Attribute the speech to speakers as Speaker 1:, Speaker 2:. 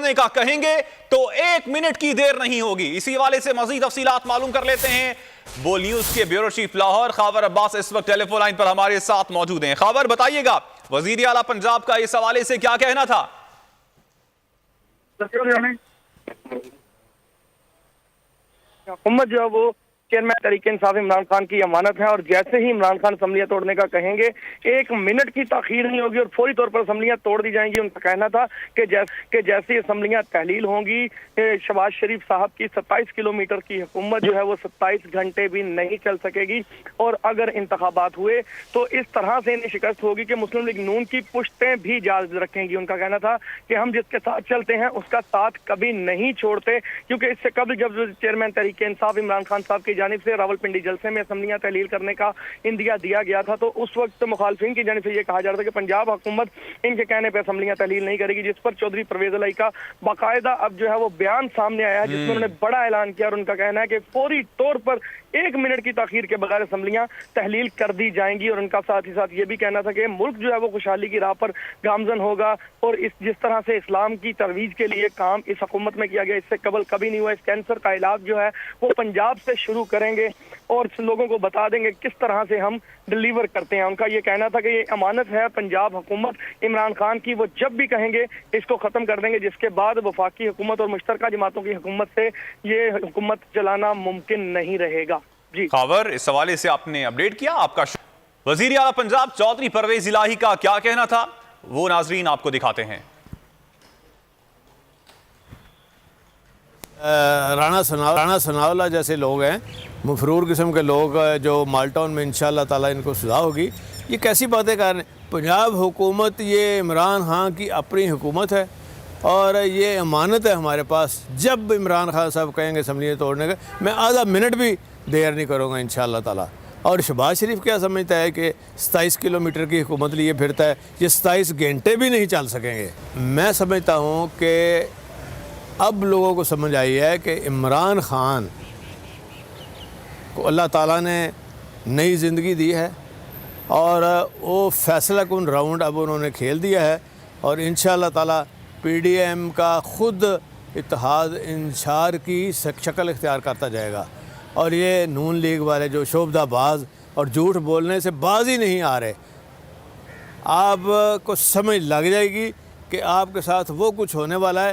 Speaker 1: توڑنے کا کہیں گے تو 1 منٹ کی دیر نہیں ہوگی۔ اسی حوالے سے مزید تفصیلات معلوم کر لیتے ہیں۔ بول نیوز کے بیورو چیف لاہور خاور عباس اس وقت ٹیلی فون لائن پر ہمارے ساتھ موجود ہیں۔ خاور بتائیے گا وزیر اعلیٰ پنجاب کا اس حوالے سے کیا کہنا تھا؟
Speaker 2: حکومت جو ہے وہ چیئرمین تحریک انصاف عمران خان کی امانت ہے، اور جیسے ہی عمران خان اسمبلیاں توڑنے کا کہیں گے 1 منٹ کی تاخیر نہیں ہوگی اور فوری طور پر اسمبلیاں توڑ دی جائیں گی۔ ان کا کہنا تھا کہ جیسی اسمبلیاں تحلیل ہوں گی، شہباز شریف صاحب کی 27 کلومیٹر کی حکومت جو ہے وہ 27 گھنٹے بھی نہیں چل سکے گی، اور اگر انتخابات ہوئے تو اس طرح سے انہیں شکست ہوگی کہ مسلم لیگ نون کی پشتیں بھی اجازت رکھیں گی۔ ان کا کہنا تھا کہ ہم جس کے ساتھ چلتے ہیں اس کا ساتھ کبھی نہیں چھوڑتے، کیونکہ اس سے قبل جب چیئرمین تحریک انصاف عمران خان صاحب کی جانب سے راولپنڈی جلسے میں اسمبلیاں تحلیل کرنے کا اندیا دیا گیا تھا تو اس وقت مخالفین کی جانب سے یہ کہا جا رہا تھا کہ پنجاب حکومت ان کے کہنے پہ اسمبلیاں تحلیل نہیں کرے گی، جس پر چودھری پرویز الہی کا باقاعدہ اب جو ہے وہ بیان سامنے آیا ہے جس میں انہوں نے بڑا اعلان کیا، اور ان کا کہنا ہے کہ فوری طور پر 1 منٹ کی تاخیر کے بغیر اسمبلیاں تحلیل کر دی جائیں گی۔ اور ان کا ساتھ ہی ساتھ یہ بھی کہنا تھا کہ ملک جو ہے وہ خوشحالی کی راہ پر گامزن ہوگا، اور جس طرح سے اسلام کی ترویج کے لیے کام اس حکومت میں کیا گیا اس سے قبل کبھی نہیں ہوا۔ اس کینسر کا علاج جو ہے وہ پنجاب سے شروع کریں گے اور لوگوں کو بتا دیں گے کس طرح سے ہم ڈیلیور کرتے ہیں۔ ان کا یہ کہنا تھا کہ یہ امانت ہے پنجاب حکومت عمران خان کی، وہ جب بھی کہیں گے اس کو ختم کر دیں گے، جس کے بعد وفاقی حکومت اور مشترکہ جماعتوں کی حکومت سے یہ حکومت چلانا ممکن نہیں رہے گا۔ جی
Speaker 1: خاور، اس حوالے سے آپ نے اپڈیٹ کیا، آپ کا وزیر اعلیٰ پنجاب چودھری پرویز الہی کا کیا کہنا تھا وہ ناظرین آپ کو دکھاتے ہیں۔
Speaker 3: رانا ثناءاللہ جیسے لوگ ہیں، مفرور قسم کے لوگ جو مالٹاؤن میں انشاءاللہ تعالیٰ ان کو سزا ہوگی، یہ کیسی باتیں کر رہے ہیں؟ پنجاب حکومت یہ عمران خان کی اپنی حکومت ہے اور یہ امانت ہے ہمارے پاس۔ جب عمران خان صاحب کہیں گے اسمبلیاں توڑنے کا، میں آدھا منٹ بھی دیر نہیں کروں گا انشاءاللہ تعالیٰ۔ اور شہباز شریف کیا سمجھتا ہے کہ 27 کلومیٹر کی حکومت لیے پھرتا ہے، یہ 27 گھنٹے بھی نہیں چل سکیں گے۔ میں سمجھتا ہوں کہ اب لوگوں کو سمجھ آئی ہے کہ عمران خان کو اللہ تعالیٰ نے نئی زندگی دی ہے اور وہ فیصلہ کن راؤنڈ اب انہوں نے کھیل دیا ہے، اور انشاءاللہ تعالیٰ پی ڈی ایم کا خود اتحاد انشار کی شکل اختیار کرتا جائے گا، اور یہ نون لیگ والے جو شعبدہ باز اور جھوٹ بولنے سے باز ہی نہیں آ رہے، آپ کو سمجھ لگ جائے گی کہ آپ کے ساتھ وہ کچھ ہونے والا ہے